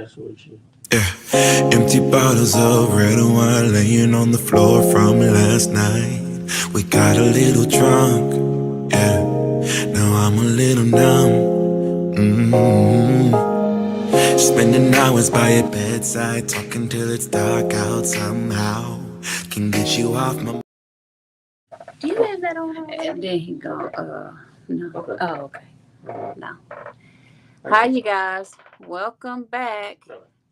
messing with you. Yeah. Empty bottles of red wine laying on the floor from last night. We got a little drunk, yeah. Now I'm a little numb. Spending hours by your bedside, talking till it's dark out somehow. Can get you off my. Do you have that on already? And then he go, no. Okay. Oh, okay. No. Hi, you guys. Welcome back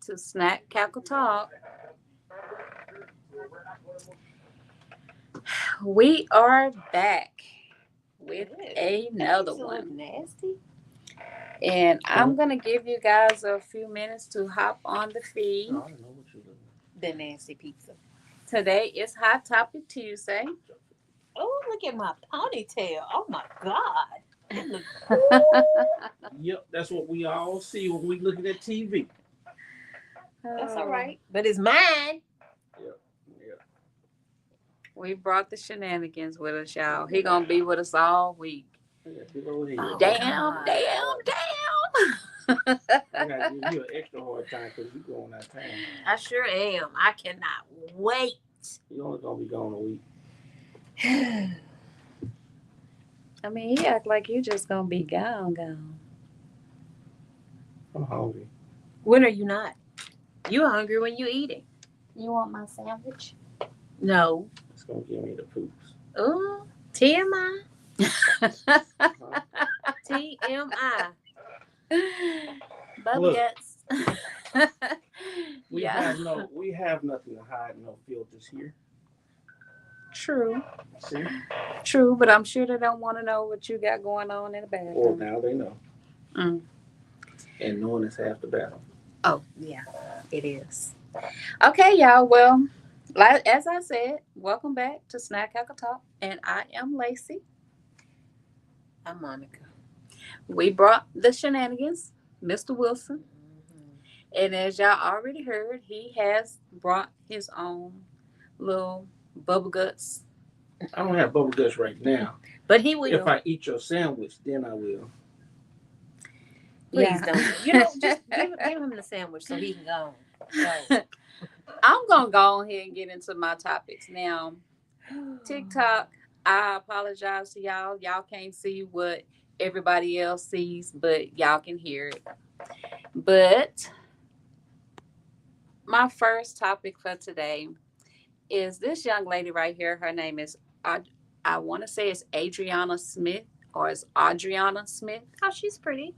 to Snack Cackle Talk. We are back with another one. Nasty. And I'm going to give you guys a few minutes to hop on the feed. I don't know what you're looking The nasty pizza. Today is Hot Topic Tuesday. Oh, look at my ponytail. Oh my God. It looks Yep, that's what we all see when we looking at TV. That's all right. But it's mine. Yep. We brought the shenanigans with us, y'all. He going to be with us all week. Big old head. Oh, Damn. I gotta give you an extra hard time because you going out of town. I sure am. I cannot wait. You only gonna be gone a week. I mean, he act like you just going to be gone. I'm hungry. When are you not? You hungry when you eating. You want my sandwich? No. It's gonna give me the poops. Ooh, TMI. TMI. Bubble Look. guts. We have nothing to hide, no filters here. True. See? True, but I'm sure they don't want to know what you got going on in the Well, bathroom. now they know. Mm. And knowing is half the battle. Oh, yeah, it is. Okay, y'all. Well, as I said, welcome back to Snack Cackle Talk, and I am Lacey. I'm Monica. We brought the shenanigans, Mr. Wilson, and as y'all already heard, he has brought his own little bubble guts. I don't have bubble guts right now. But he will. If I eat your sandwich, then I will. Please don't. Just give him the sandwich so he can go. I'm going to go ahead and get into my topics now. TikTok, I apologize to y'all. Y'all can't see what everybody else sees, but y'all can hear it. But my first topic for today is this young lady right here. Her name is, I want to say it's Adriana Smith, or it's Adriana Smith. Oh, she's pretty.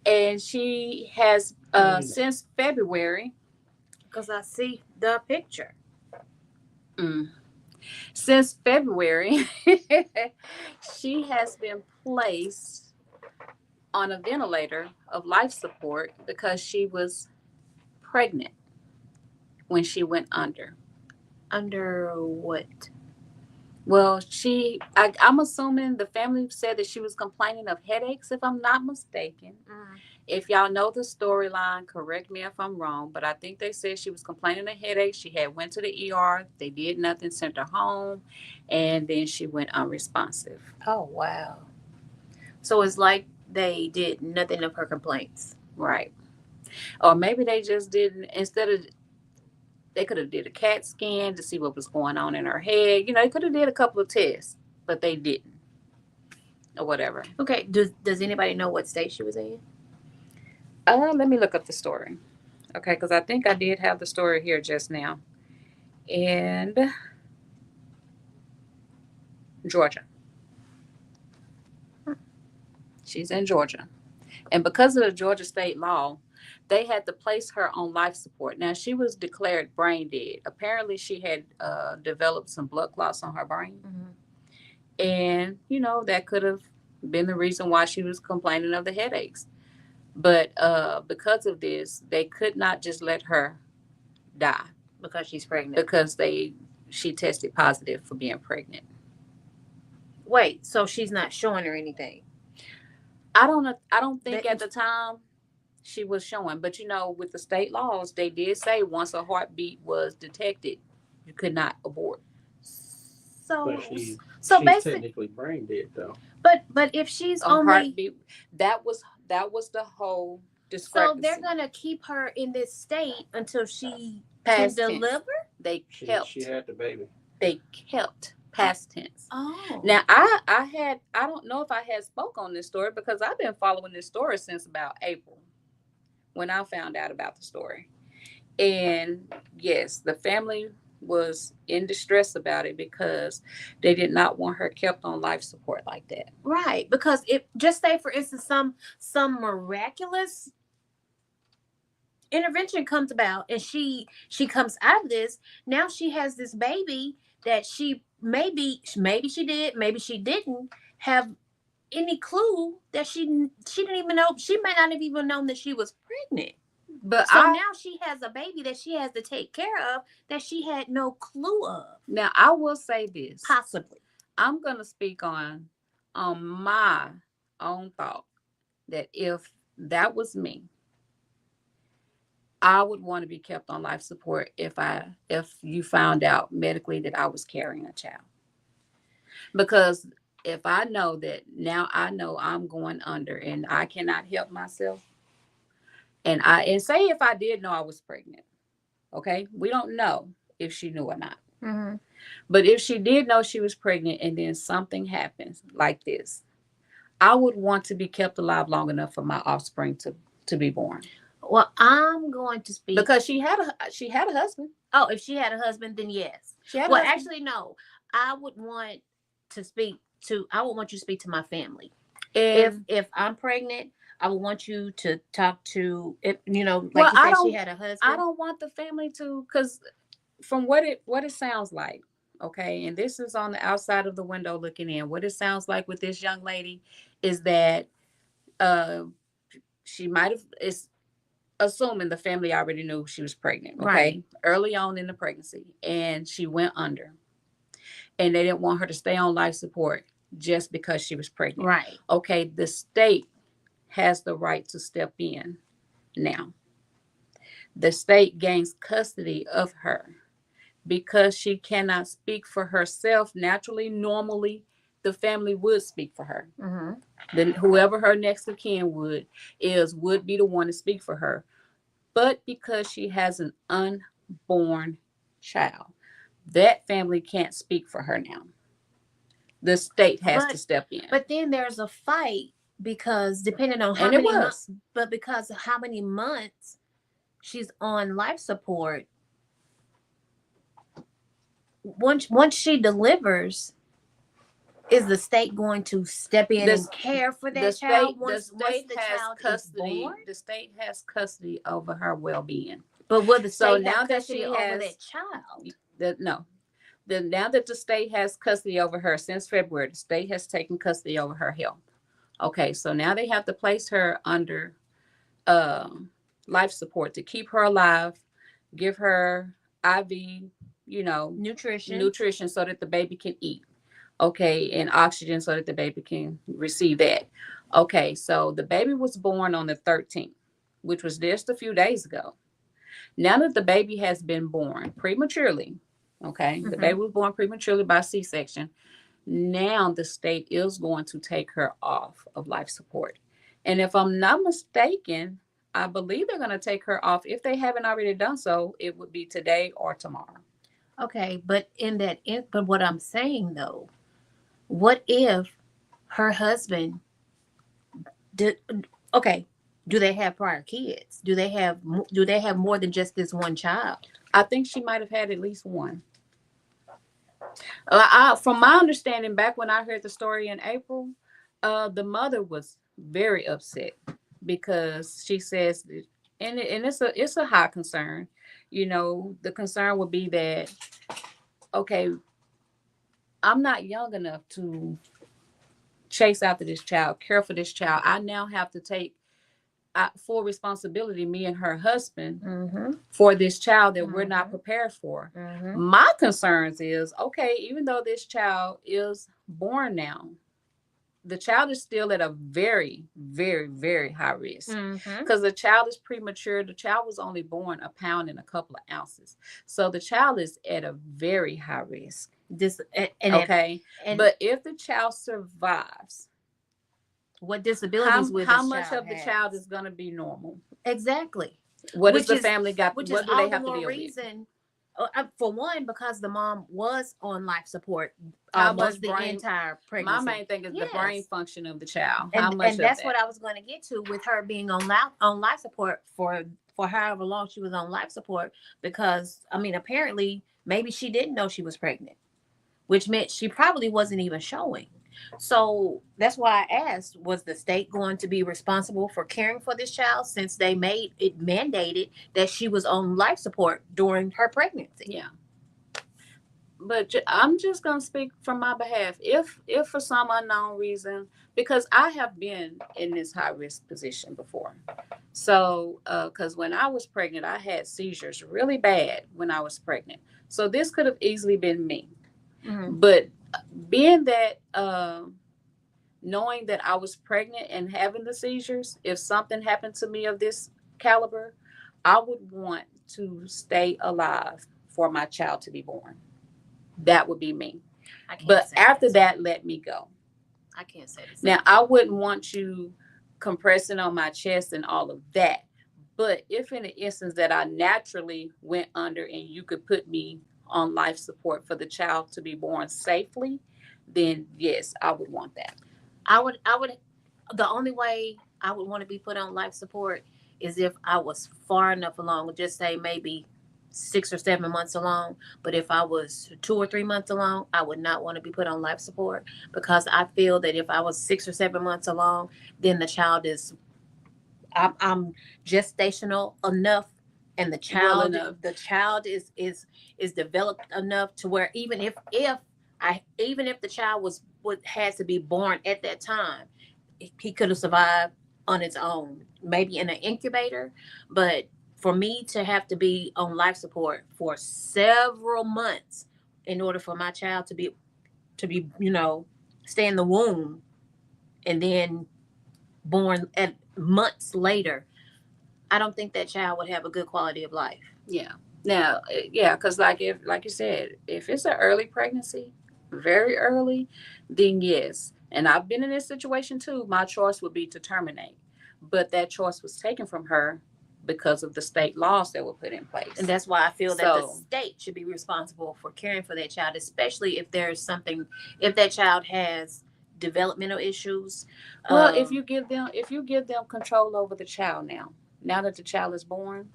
And she has, since February, because I see the picture. Since February, she has been placed on a ventilator of life support because she was pregnant when she went under. Under what? Well, I'm assuming the family said that she was complaining of headaches, if I'm not mistaken. If y'all know the storyline, correct me if I'm wrong, but I think they said she was complaining of headaches. She had went to the ER. They did nothing, sent her home, and then she went unresponsive. Oh, wow. So it's like they did nothing of her complaints. Right. Or maybe they just didn't, they could have did a CAT scan to see what was going on in her head. They could have did a couple of tests, but they didn't. Or whatever. Okay. Does anybody know what state she was in? Let me look up the story. Okay, because I think I did have the story here just now. And Georgia. She's in Georgia. And because of the Georgia state law, they had to place her on life support. Now, she was declared brain dead. Apparently, she had developed some blood clots on her brain. And, that could have been the reason why she was complaining of the headaches. But because of this, they could not just let her die. Because she's pregnant. Because she tested positive for being pregnant. Wait, so she's not showing her anything? I don't think at the time she was showing. But, with the state laws, they did say once a heartbeat was detected, you could not abort. But she's basically technically brain dead, though. But if she's a only heartbeat, that was the whole discrepancy. So they're gonna keep her in this state until she Past can tense. deliver. They She kept. had the baby. They kept past tense. Oh, Now I don't know if I had spoke on this story because I've been following this story since about April when I found out about the story. And yes, the family was in distress about it because they did not want her kept on life support like that. right. Because if just say for instance some miraculous intervention comes about and she comes out of this, now she has this baby that she maybe she did, maybe she didn't have any clue that she didn't even know, she may not have even known that she was pregnant. But so now she has a baby that she has to take care of that she had no clue of. Now I will say this. Possibly. I'm gonna speak on my own thought that if that was me, I would want to be kept on life support if you found out medically that I was carrying a child. Because if I know that now I know I'm going under and I cannot help myself, and say if I did know I was pregnant, okay, we don't know if she knew or not. Mm-hmm. But if she did know she was pregnant and then something happens like this, I would want to be kept alive long enough for my offspring to be born. Well, I'm going to speak because she had a husband. Oh, if she had a husband, then yes. Well, actually, no. I would want you to speak to my family. And if I'm pregnant, I would want you to talk to, like you said, she had a husband. I don't want the family to, because from what it sounds like, okay, and this is on the outside of the window looking in. What it sounds like with this young lady is that she might have, it's assuming the family already knew she was pregnant, okay, right, early on in the pregnancy, and she went under, and they didn't want her to stay on life support just because she was pregnant. Right. Okay, the state has the right to step in now. The state gains custody of her because she cannot speak for herself. Naturally, normally, the family would speak for her. Mm-hmm. Then whoever her next of kin would be the one to speak for her. But because she has an unborn child, that family can't speak for her now. The state has to step in. But then there's a fight because depending on how many months, but because of how many months she's on life support, once she delivers, is the state going to step in and care for that child once the child is born? The state has custody over her well-being. But will the state now have custody over that child? No. Now that the state has custody over her since February, the state has taken custody over her health. Okay, so now they have to place her under life support to keep her alive, give her IV, nutrition so that the baby can eat. Okay, and oxygen so that the baby can receive that. Okay, so the baby was born on the 13th, which was just a few days ago. Now that the baby has been born prematurely, okay, the baby was born prematurely by C-section. Now the state is going to take her off of life support. And if I'm not mistaken, I believe they're going to take her off. If they haven't already done so, it would be today or tomorrow. Okay, but but what I'm saying though, what if her husband do they have prior kids? Do they have more than just this one child? I think she might have had at least one. From my understanding, back when I heard the story in April, the mother was very upset because she says, and it's a high concern. The concern would be that, okay, I'm not young enough to chase after this child, care for this child. I now have to take full responsibility, me and her husband, for this child that we're not prepared for. My concerns is, okay, even though this child is born now, the child is still at a very, very, very high risk because the child is premature. The child was only born a pound and a couple of ounces. So the child is at a very high risk. But if the child survives, what disabilities will how this much child of the has. child is going to be normal? Exactly. What Which does the is family got? which is What do all they the have to more deal with? reason. For one, because the mom was on life support How almost much the brain? entire My pregnancy. main thing is the brain Yes. function of the child. How much And of that's what that? I was going to get to with her being on life support for however long she was on life support, because I mean apparently maybe she didn't know she was pregnant, which meant she probably wasn't even showing. So that's why I asked, was the state going to be responsible for caring for this child, since they made it mandated that she was on life support during her pregnancy? Yeah. But I'm just gonna speak from my behalf. If for some unknown reason, because I have been in this high risk position before, so because when I was pregnant, I had seizures really bad when I was pregnant. So this could have easily been me. Mm-hmm. But being that, knowing that I was pregnant and having the seizures, if something happened to me of this caliber, I would want to stay alive for my child to be born. That would be me. I can't But say after that. that, let me go. I can't say the Now, same. I wouldn't want you compressing on my chest and all of that. But if in the instance that I naturally went under and you could put me on life support for the child to be born safely, then yes, I would want that. I would. The only way I would want to be put on life support is if I was far enough along, just say maybe 6 or 7 months along. But if I was 2 or 3 months along, I would not want to be put on life support, because I feel that if I was 6 or 7 months along, then the child is, I'm gestational enough, and Well enough. the child is developed enough to where even if the child was what had to be born at that time, he could have survived on its own, maybe in an incubator. But for me to have to be on life support for several months in order for my child to be stay in the womb and then born at months later, I don't think that child would have a good quality of life. Yeah. Now, yeah, because like you said, if it's an early pregnancy, very early, then yes. And I've been in this situation too. My choice would be to terminate, but that choice was taken from her because of the state laws that were put in place. And that's why I feel that the So, state should be responsible for caring for that child, especially if there's something, if that child has developmental issues. well, if you give them control over the child now that the child is born,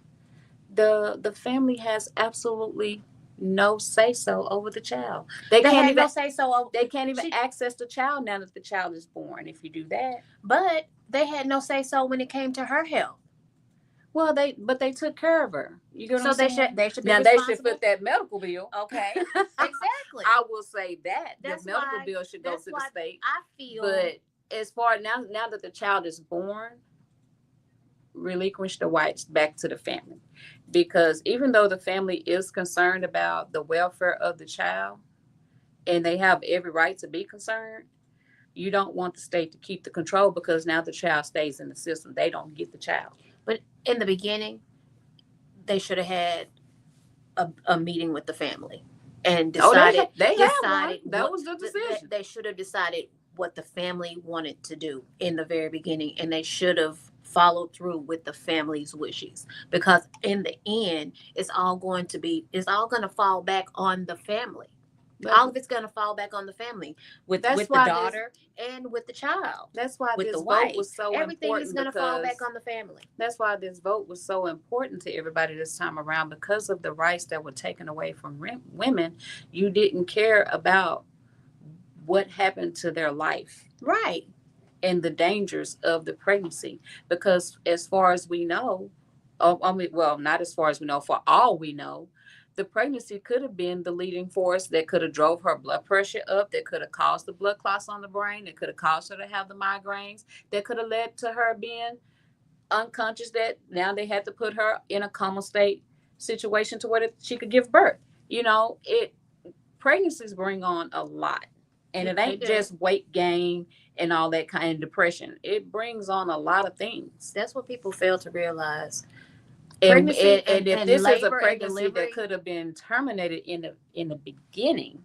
the family has absolutely no say so over the child. They They can't had even no say so. they can't even She, access the child now that the child is born. If you do that, but they had no say so when it came to her health. well, they took care of her. You get what So I'm saying? they should be Now they should responsible. foot that medical bill. Okay, exactly. I will say that That's the medical why. bill should go That's to the why state. I feel. But as far now that the child is born, relinquish the rights back to the family, because even though the family is concerned about the welfare of the child and they have every right to be concerned, you don't want the state to keep the control, because now the child stays in the system. They don't get the child. But in the beginning, they should have had a meeting with the family and decided They had one. decided That what was the decision. they should have decided what the family wanted to do in the very beginning, and they should have followed through with the family's wishes, because in the end it's all going to fall back on the family. All of it's going to fall back on the family with That's the why daughter and with the child, That's why with this the vote wife. was so Everything is important, going to fall back because on the family. that's why this vote was so important to everybody this time around, because of the rights that were taken away from women. You didn't care about what happened to their life Right. and the dangers of the pregnancy, because as far as we know, I mean, well, not as far as we know, for all we know, the pregnancy could have been the leading force that could have drove her blood pressure up, that could have caused the blood clots on the brain, that could have caused her to have the migraines, that could have led to her being unconscious, that now they had to put her in a coma state situation to where she could give birth. It pregnancies bring on a lot, and it ain't just weight gain and all that kind of depression. It brings on a lot of things. That's what people fail to realize. And Pregnancy and if and this is a labor and pregnancy delivery. that could have been terminated in the beginning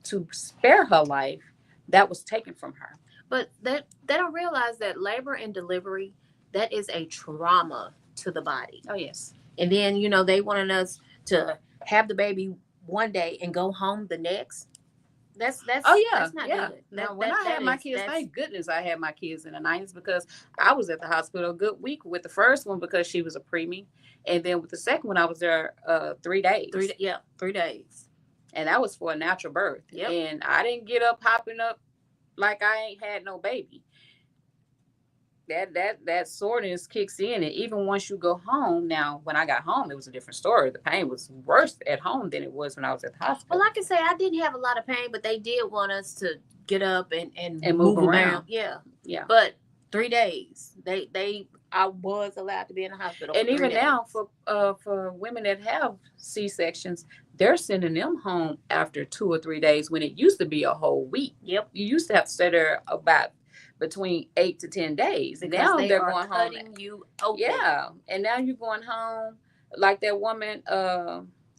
to spare her life, that was taken from her. But they don't realize that labor and delivery, that is a trauma to the body. Oh yes. And then, they wanted us to have the baby one day and go home the next. Oh yeah, that's not yeah. good. Now when I had my kids, thank goodness I had my kids in the 90s, because I was at the hospital a good week with the first one because she was a preemie, and then with the second one I was there 3 days. 3 days. And that was for a natural birth. Yep. And I didn't get up hopping up like I ain't had no baby. That soreness kicks in, and even once you go home. Now when I got home, it was a different story. The pain was worse at home than it was when I was at the hospital. Well, I can say I didn't have a lot of pain, but they did want us to get up and move around. around. Yeah. But 3 days, I was allowed to be in the hospital. And for 3 even days. now, for women that have C-sections, they're sending them home after 2 or 3 days, when it used to be a whole week. Yep. You used to have to stay there about between 8 to 10 days. Because now they're going cutting home. you open. Yeah, and now you're going home. Like that woman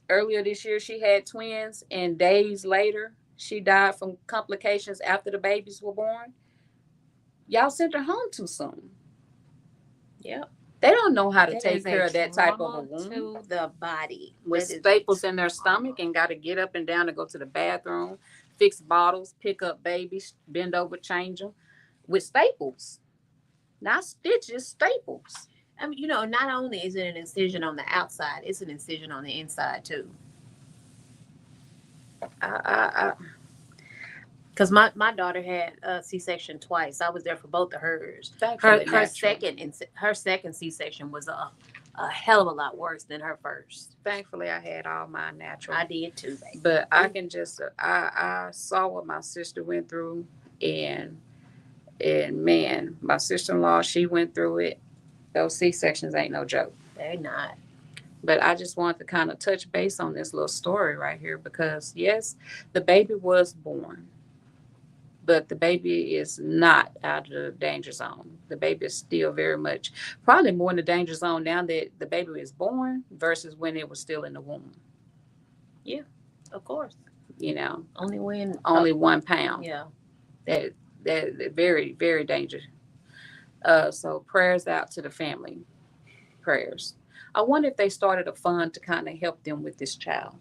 earlier this year, she had twins, and days later she died from complications after the babies were born. Y'all sent her home too soon. Yep. They don't know how to That take is care of that type of a trauma wound. to the body. With That is staples in their stomach, and got to get up and down to go to the bathroom, fix bottles, pick up babies, bend over, change them with staples. Not stitches, staples. I mean, not only is it an incision on the outside, it's an incision on the inside too. Because my daughter had a C-section twice. I was there for both of hers. Her second C-section was a hell of a lot worse than her first. Thankfully, I had all my natural. I did too, baby. But I can just I saw what my sister went through, and man, my sister-in-law, she went through it. Those C-sections ain't no joke. They're not. But I just wanted to kind of touch base on this little story right here, because yes, the baby was born, but the baby is not out of the danger zone. The baby is still very much, probably more in the danger zone now that the baby is born versus when it was still in the womb. Yeah, of course. Only 1 pound. Yeah. That very, very dangerous. So prayers out to the family. Prayers. I wonder if they started a fund to kind of help them with this child.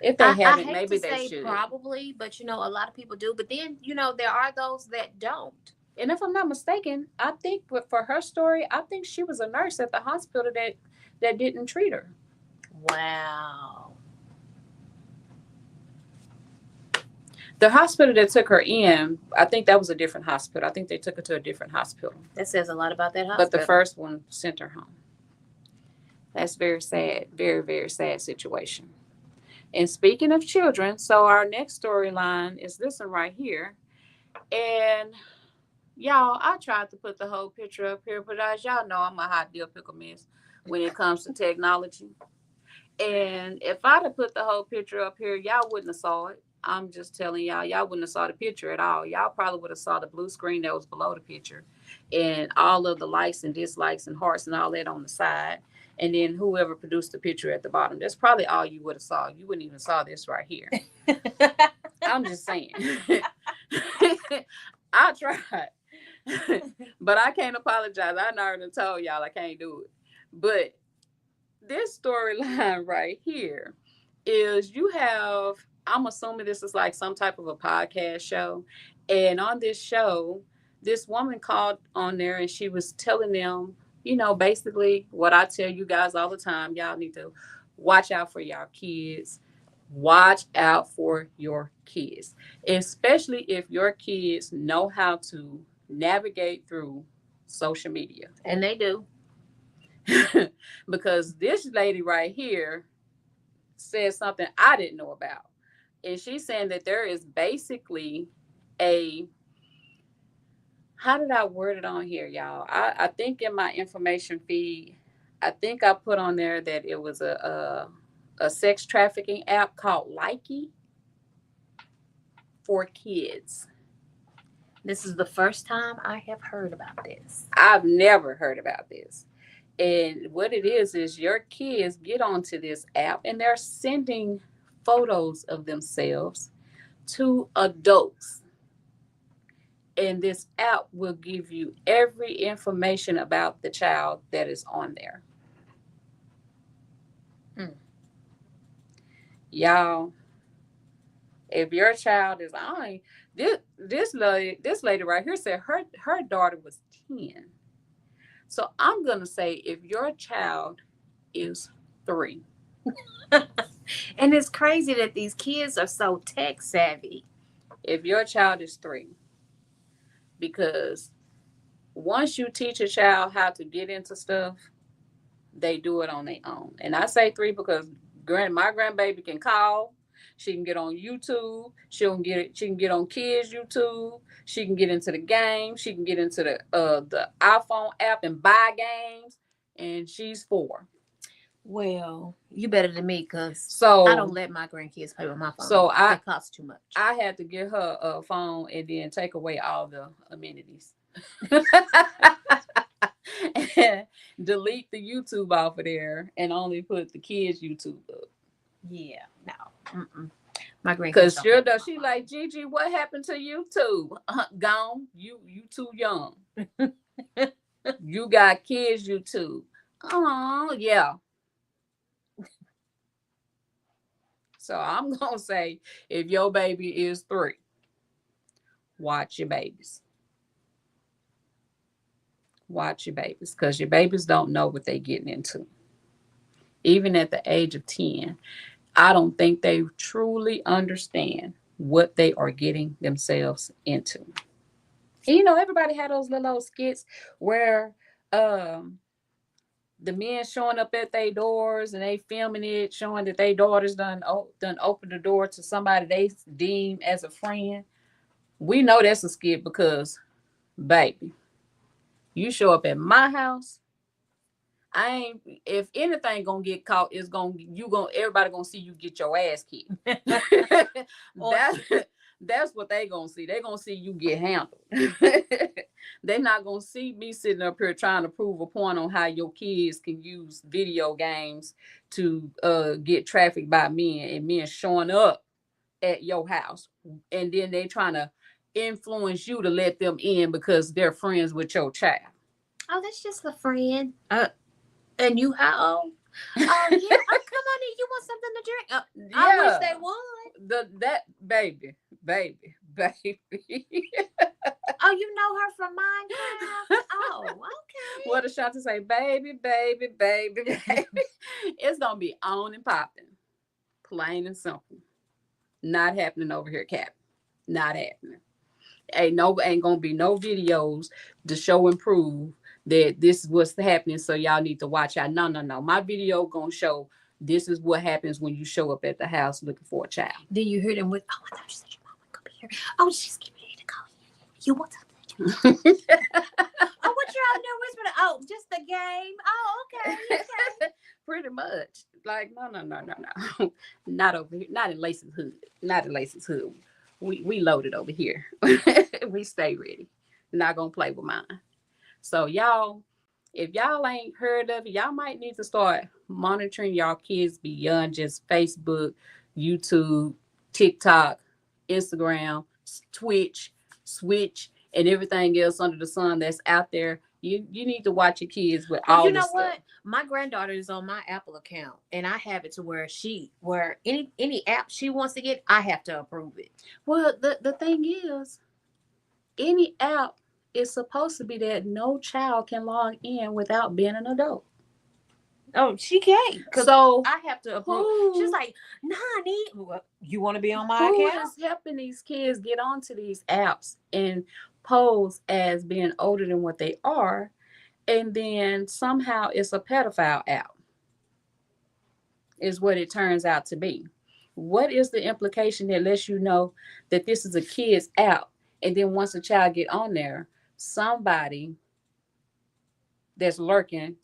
If they haven't, maybe they should. Probably, but a lot of people do. But then, there are those that don't. And if I'm not mistaken, I think for her story, I think she was a nurse at the hospital that didn't treat her. Wow. The hospital that took her in, I think that was a different hospital. I think they took her to a different hospital. That says a lot about that hospital. But the first one sent her home. That's very sad. Very, very sad situation. And speaking of children, so our next storyline is this one right here. And y'all, I tried to put the whole picture up here, but as y'all know, I'm a hot deal pickle miss when it comes to technology. And if I'd have put the whole picture up here, y'all wouldn't have saw it. I'm just telling y'all wouldn't have saw the picture at all. Y'all probably would have saw the blue screen that was below the picture, and all of the likes and dislikes and hearts and all that on the side. And then whoever produced the picture at the bottom. That's probably all you would have saw. You wouldn't even saw this right here. I'm just saying. I tried. But I can't apologize. I already told y'all I can't do it. But this storyline right here is you have, I'm assuming this is like some type of a podcast show. And on this show, this woman called on there and she was telling them, basically what I tell you guys all the time, y'all need to watch out for your kids. Watch out for your kids, especially if your kids know how to navigate through social media. And they do. Because this lady right here said something I didn't know about. And she's saying that there is basically how did I word it on here, y'all? I think in my information feed, I think I put on there that it was a sex trafficking app called Likey for kids. This is the first time I have heard about this. I've never heard about this. And what it is your kids get onto this app and they're sending photos of themselves to adults. And this app will give you every information about the child that is on there. Y'all, if your child is on this lady right here said her daughter was 10. So I'm gonna say if your child is 3. And it's crazy that these kids are so tech savvy. If your child is 3, because once you teach a child how to get into stuff, they do it on their own. And I say 3 because my grandbaby can call. She can get on YouTube. She can get on kids YouTube. She can get into the game. She can get into the iPhone app and buy games. And she's 4. Well, you better than me, because So I don't let my grandkids play with my phone. So it costs too much. I had to get her a phone and then take away all the amenities. And delete the YouTube off of there and only put the kids' YouTube up. Yeah, no. My grandkids. Because sure does. She like, Gigi, what happened to YouTube? Gone. You too young. You got kids YouTube. Oh, yeah. So I'm going to say, if your baby is 3, watch your babies. Watch your babies, because your babies don't know what they're getting into. Even at the age of 10, I don't think they truly understand what they are getting themselves into. And you know, everybody had those little skits where the men showing up at their doors and they filming it, showing that their daughters done opened the door to somebody they deem as a friend. We know that's a skit because, baby, you show up at my house, if anything gonna get caught, everybody gonna see you get your ass kicked. That's what they gonna see. They gonna see you get handled. They're not gonna see me sitting up here trying to prove a point on how your kids can use video games to get trafficked by men, and men showing up at your house, and then they trying to influence you to let them in because they're friends with your child. Oh, that's just a friend. And you how old? Oh, yeah. Oh, come on in. You want something to drink? I wish they would. That baby. Oh, you know her from Minecraft? Oh, okay. What a shot to say, baby. It's gonna be on and popping. Plain and simple. Not happening over here, Cap. Not happening. Ain't gonna be no videos to show and prove that this is what's happening, so y'all need to watch out. No. My video gonna show this is what happens when you show up at the house looking for a child. Then you hear them with, oh, I thought you said your mom would come here. Oh, she's getting ready to call you. You want something? Oh, what you're out there whispering? Oh, just the game. Oh, okay. Pretty much. Like, no. Not over here. Not in Lacey's hood. We loaded over here. We stay ready. Not gonna play with mine. So y'all, if y'all ain't heard of it, y'all might need to start monitoring y'all kids beyond just Facebook, YouTube, TikTok, Instagram, Twitch, Switch, and everything else under the sun that's out there. You need to watch your kids with all this stuff. You know what? My granddaughter is on my Apple account, and I have it to where any app she wants to get, I have to approve it. Well, the thing is, any app is supposed to be that no child can log in without being an adult. Oh, she can't. So I have to approve. She's like, Nani, you want to be on my account? Who is helping these kids get onto these apps and pose as being older than what they are, and then somehow it's a pedophile app, is what it turns out to be. What is the implication that lets you know that this is a kid's app, and then once a child get on there, somebody that's lurking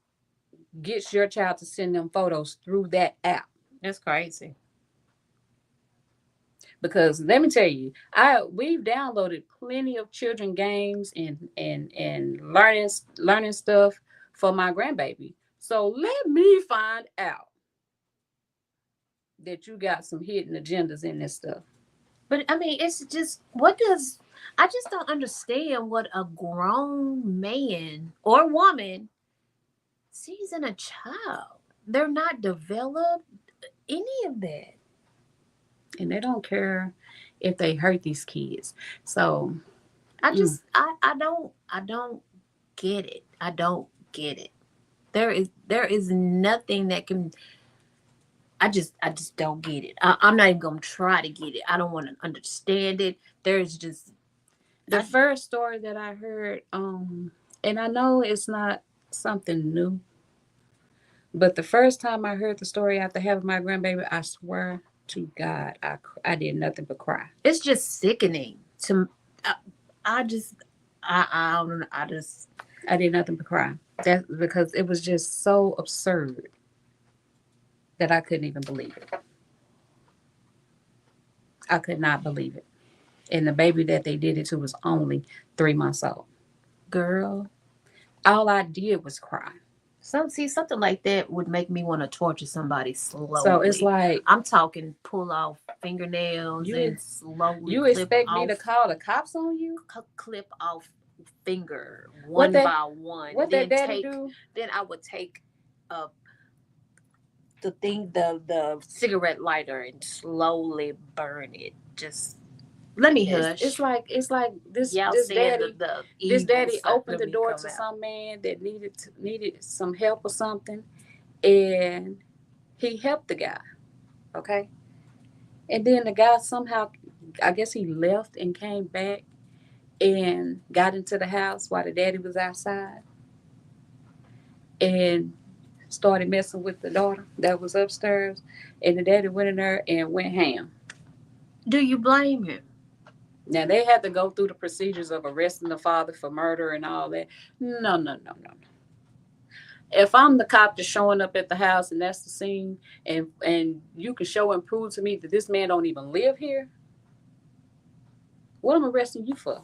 gets your child to send them photos through that app? That's crazy. Because let me tell you, we've downloaded plenty of children games and learning stuff for my grandbaby. So let me find out that you got some hidden agendas in this stuff. But I mean, it's just, what does I just don't understand what a grown man or woman sees in a child. They're not developed, any of that. And they don't care if they hurt these kids. So I don't get it. I don't get it. There is nothing that can. I just don't get it. I'm not even gonna try to get it. I don't want to understand it. There's just the first story that I heard, and I know it's not something new, but the first time I heard the story after having my grandbaby, I swear to God, I did nothing but cry. It's just sickening to. I just I don't know. I did nothing but cry. That's because it was just so absurd that I couldn't even believe it. I could not believe it. And the baby that they did it to was only 3 months old. Girl, all I did was cry. Something like that would make me want to torture somebody slowly. So it's like, I'm talking pull off fingernails and slowly. You expect me to call the cops on you? Clip off finger one by one. What that daddy do? Then I would take the cigarette lighter and slowly burn it. Just let me hush. It's like this daddy. This daddy opened the door to some man that needed some help or something, and he helped the guy. Okay, and then the guy somehow, I guess he left and came back and got into the house while the daddy was outside, and started messing with the daughter that was upstairs, and the daddy went in there and went ham. Do you blame him? Now, they had to go through the procedures of arresting the father for murder and all that. No. If I'm the cop that's showing up at the house and that's the scene, and you can show and prove to me that this man don't even live here, what am I arresting you for?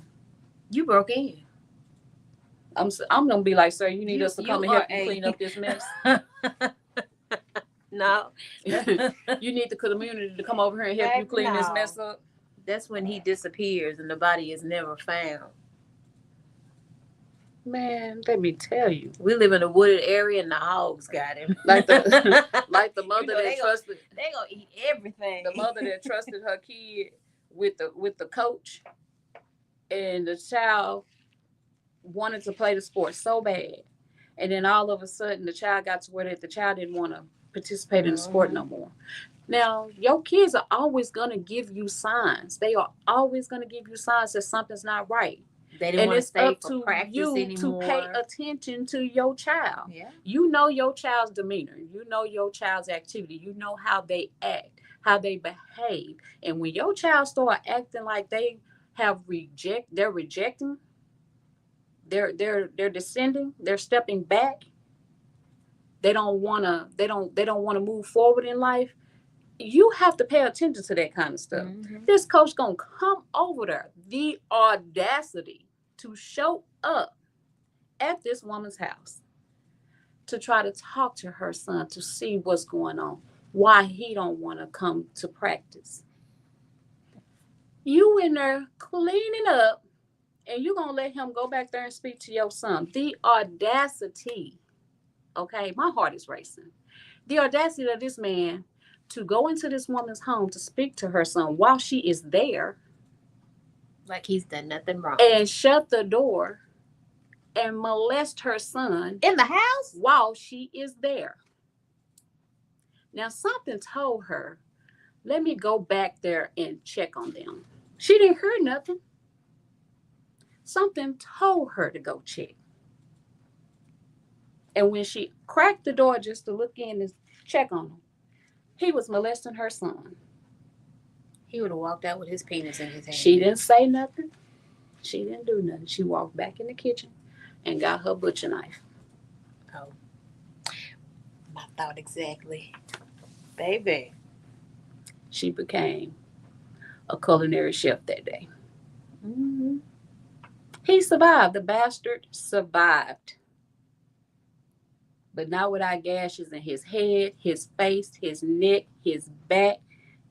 You broke in. I'm going to be like, sir, you need us to come and help you clean up this mess? No. You need the community to come over here and help you clean this mess up? That's when he disappears and the body is never found. Man, let me tell you. We live in a wooded area and the hogs got him. Like the mother that trusted. They gonna eat everything. The mother that trusted her kid with the coach, and the child wanted to play the sport so bad, and then all of a sudden the child got to where the child didn't want to participate in the sport no more. Now, your kids are always going to give you signs. They are always going to give you signs that something's not right. They didn't want to stay for practice you anymore. To pay attention to your child. Yeah. You know your child's demeanor. You know your child's activity. You know how they act, how they behave. And when your child start acting like they they're rejecting, they're descending, they're stepping back. They don't want to move forward in life. You have to pay attention to that kind of stuff. Mm-hmm. This coach gonna come over there. The audacity to show up at this woman's house to try to talk to her son to see what's going on, why he don't want to come to practice. You in there cleaning up, and you gonna let him go back there and speak to your son. The audacity. Okay, my heart is racing. The audacity of this man to go into this woman's home to speak to her son while she is there. Like he's done nothing wrong. And shut the door and molest her son. In the house? While she is there. Now, something told her, let me go back there and check on them. She didn't hear nothing. Something told her to go check. And when she cracked the door just to look in and check on him, he was molesting her son. He would have walked out with his penis in his hand. She didn't say nothing. She didn't do nothing. She walked back in the kitchen and got her butcher knife. Oh. I thought exactly. Baby. She became a culinary chef that day. Mm-hmm. He survived. The bastard survived. But now without gashes in his head, his face, his neck, his back,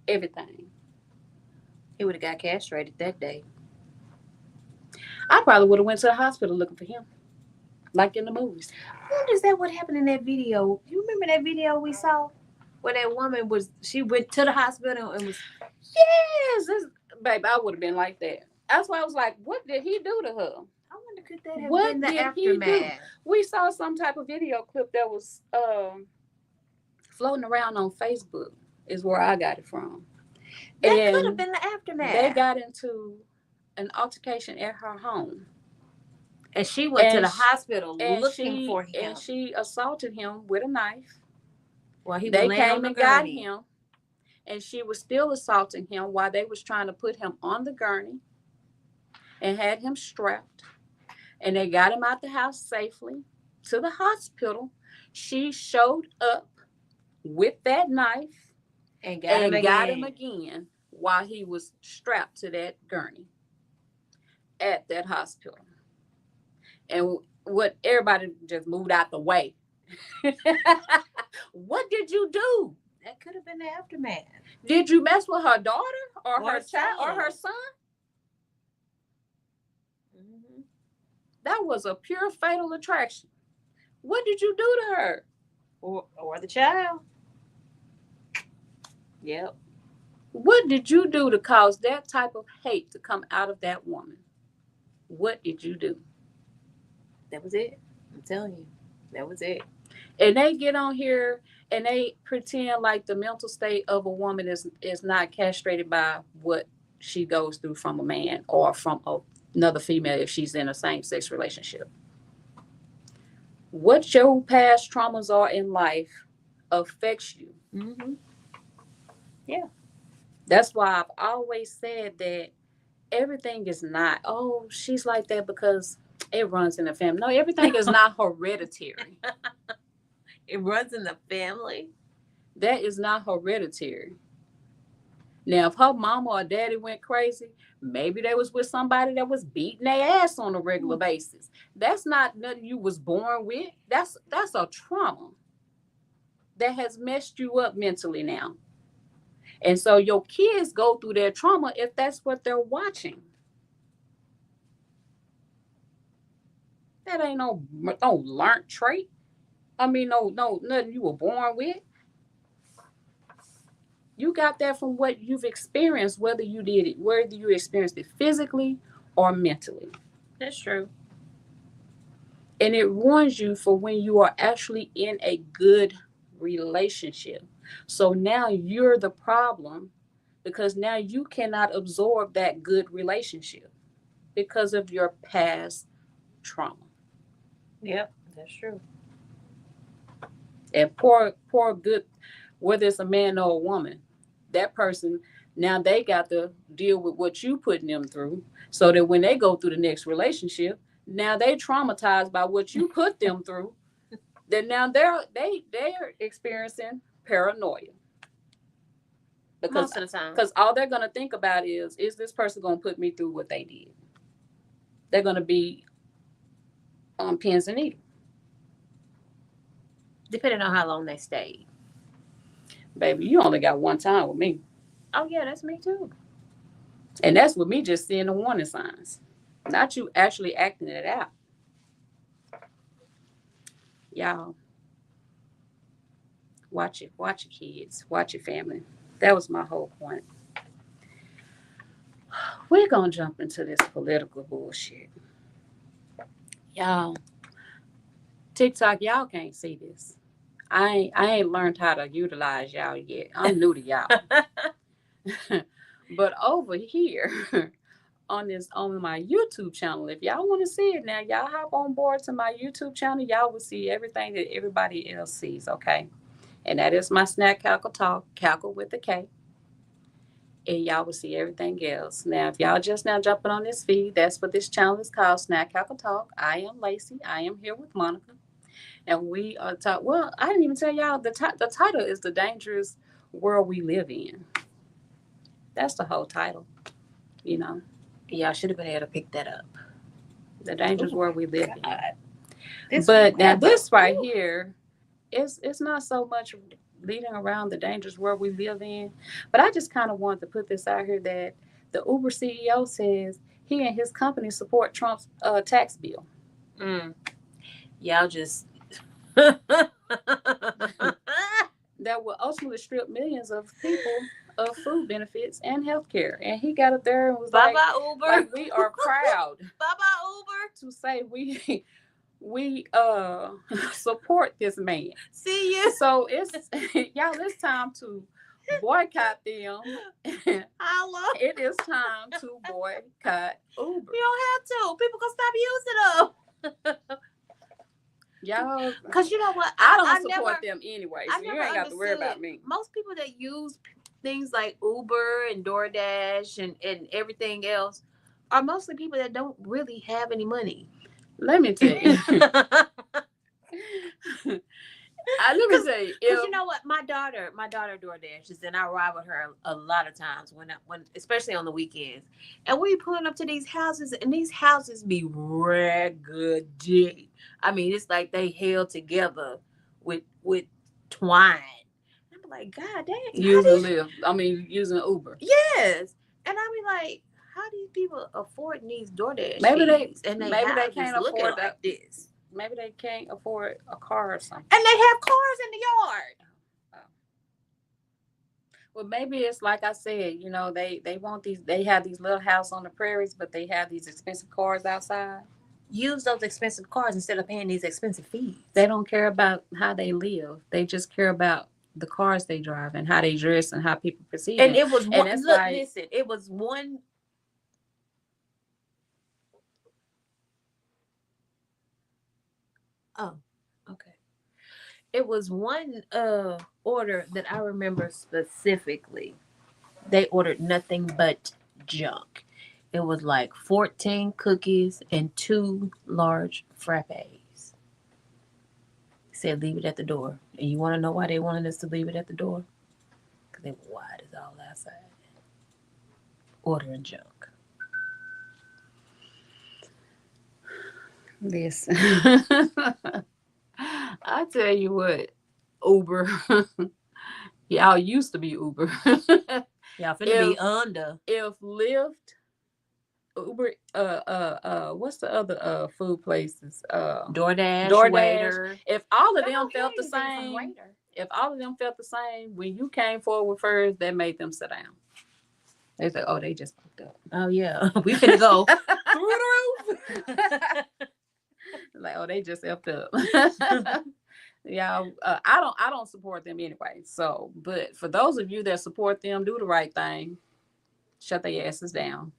everything. He would have got castrated that day. I probably would have went to the hospital looking for him, like in the movies. I wonder, is that what happened in that video? You remember that video we saw where that woman she went to the hospital and was. Yes, babe, I would have been like that. That's why I was like, what did he do to her? I wonder, could that have What been the did he do? aftermath? We saw some type of video clip that was floating around on Facebook, is where I got it from. That And could have been the aftermath. they got into an altercation at her home. And she went to And the hospital and looking for him. And she assaulted him with a knife. Well, They came and got him. And she was still assaulting him while they was trying to put him on the gurney and had him strapped. And they got him out the house safely to the hospital. She showed up with that knife and got him again while he was strapped to that gurney at that hospital. And what everybody just moved out the way. What did you do? That could have been the aftermath. Did you mess with her daughter or her child or her son? Mm-hmm. That was a pure fatal attraction. What did you do to her? Or the child. Yep. What did you do to cause that type of hate to come out of that woman? What did you do? That was it. I'm telling you. That was it. And they get on here and they pretend like the mental state of a woman is not castrated by what she goes through from a man or from another female if she's in a same-sex relationship. What your past traumas are in life affects you. Mm-hmm. Yeah. That's why I've always said that everything is not, oh, she's like that because it runs in the family. No, everything is not hereditary. It runs in the family. That is not hereditary. Now, if her mama or daddy went crazy, maybe they was with somebody that was beating their ass on a regular basis. That's not nothing you was born with. That's a trauma that has messed you up mentally now. And so your kids go through their trauma if that's what they're watching. That ain't no learned trait. I mean, no, nothing you were born with. You got that from what you've experienced, whether you experienced it physically or mentally. That's true. And it warns you for when you are actually in a good relationship. So now you're the problem because now you cannot absorb that good relationship because of your past trauma. Yep, that's true. And poor good, whether it's a man or a woman, that person, now they got to deal with what you putting them through so that when they go through the next relationship, now they traumatized by what you put them through. Then now they're experiencing paranoia. Most of the time. Because all they're going to think about is this person going to put me through what they did? They're going to be on pins and needles. Depending on how long they stayed. Baby, you only got one time with me. Oh, yeah, that's me too. And that's with me just seeing the warning signs. Not you actually acting it out. Y'all, watch it. Watch your kids. Watch your family. That was my whole point. We're going to jump into this political bullshit. Y'all, TikTok, y'all can't see this. I ain't learned how to utilize y'all yet. I'm new to y'all. But over here on my YouTube channel, if y'all want to see it now, y'all hop on board to my YouTube channel. Y'all will see everything that everybody else sees, okay? And that is my Snack Cackle Talk, Cackle with a K. And y'all will see everything else. Now, if y'all just now jumping on this feed, that's what this channel is called, Snack Cackle Talk. I am Lacey. I am here with Monica. And we are talking, well, I didn't even tell y'all, the title is The Dangerous World We Live In. That's the whole title, you know. Y'all should have been able to pick that up. The dangerous world we live in. But now this right here, it's not so much leading around the dangerous world we live in, but I just kind of want to put this out here that The Uber CEO says he and his company support Trump's tax bill. Y'all just that will ultimately strip millions of people of food benefits and health care. And he got up there and was bye like, bye Uber. like, we are proud bye bye Uber to say we support this man. See you. So it's y'all, it's time to boycott them. Holla. It is time to boycott Uber. You don't have to. People can stop using them. Y'all, because you know what? I don't support them anyway, so you ain't got to worry understood about me. Most people that use things like Uber and DoorDash and everything else are mostly people that don't really have any money. Let me tell you. Let me tell you. Because you know what? My daughter DoorDashes, and I ride with her a lot of times when especially on the weekends. And we pulling up to these houses, and these houses be raggedy. I mean, it's like they held together with twine. I'm like, God dang. Using Uber. Yes. And I be like, how do these people afford these DoorDash? Maybe they can't afford like this. Maybe they can't afford a car or something. And they have cars in the yard. Well, maybe it's like I said, you know, they want these, they have these little houses on the prairies, but they have these expensive cars outside. Use those expensive cars instead of paying these expensive fees. They don't care about how they live. They just care about the cars they drive and how they dress and how people perceive and them. It was one. Look, like, listen, it was one. Oh, okay. It was one order that I remember specifically. They ordered nothing but junk. It was like 14 cookies and 2 large frappes. Said leave it at the door. And you want to know why they wanted us to leave it at the door? Because they were wide as all outside. Ordering junk. Listen. I tell you what, Uber. Y'all used to be Uber. Y'all finna be under. If Lyft, Uber, what's the other food places? DoorDash, Waiter. If all of them felt the same, when you came forward first, that made them sit down. They said, "Oh, they just fucked up. Oh yeah, we finna go through the roof." Like, oh, they just effed up. Yeah, I don't support them anyway. So, but for those of you that support them, do the right thing. Shut their asses down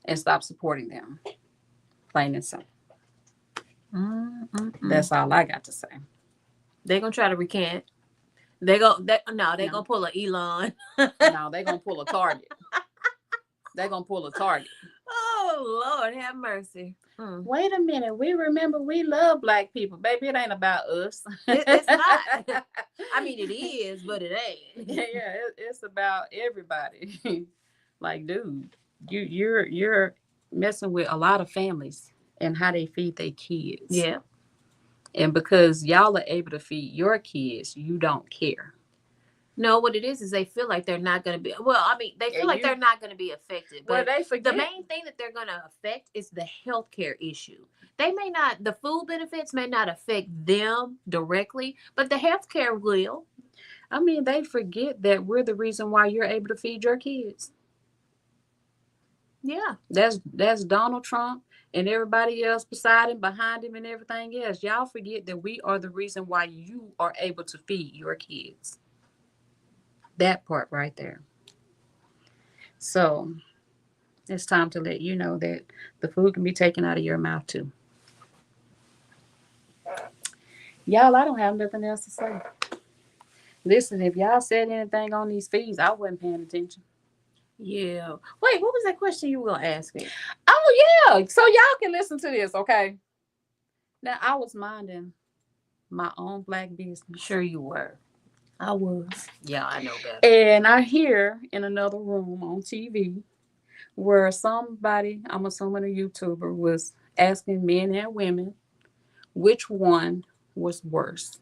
and stop supporting them. Plain and simple. That's all I got to say. They're gonna try to recant. They're gonna pull a Elon. No, they're gonna pull a Target. They're gonna pull a Target. Oh Lord, have mercy. Wait a minute. We remember we love Black people. Baby, it ain't about us. It's not. I mean, it is, but it ain't. Yeah, it's about everybody. Like, dude, you're messing with a lot of families and how they feed their kids. Yeah. And because y'all are able to feed your kids, you don't care. No, what it is they feel like they're not going to be. Well, I mean, they feel like they're not going to be affected. But they forget. The main thing that they're going to affect is the healthcare issue. The food benefits may not affect them directly, but the healthcare will. I mean, they forget that we're the reason why you're able to feed your kids. Yeah. That's Donald Trump and everybody else beside him, behind him, and everything else. Y'all forget that we are the reason why you are able to feed your kids. That part right there. So it's time to let you know that the food can be taken out of your mouth too. Y'all, I don't have nothing else to say. Listen, if y'all said anything on these fees, I wasn't paying attention. Yeah. Wait, what was that question you were going to ask me? Oh, yeah. So y'all can listen to this, okay? Now, I was minding my own Black business. Sure you were. I was. Yeah, I know better. And I hear in another room on TV where somebody, I'm assuming a YouTuber, was asking men and women which one was worse.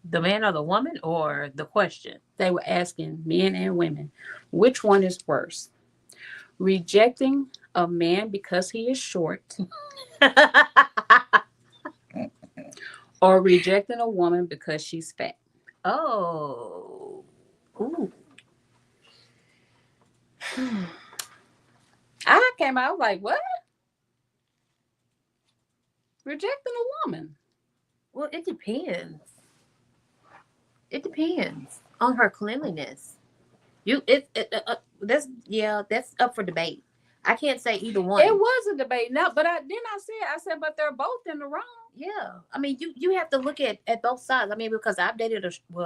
The man or the woman, or the question? They were asking men and women, which one is worse? Rejecting a man because he is short, or rejecting a woman because she's fat. Oh. Ooh. I came out like, what? Rejecting a woman. Well, it depends. It depends on her cleanliness. That's up for debate. I can't say either one. It was a debate. No, but I said, but they're both in the wrong. Yeah, I mean, you have to look at both sides. I mean, because I've dated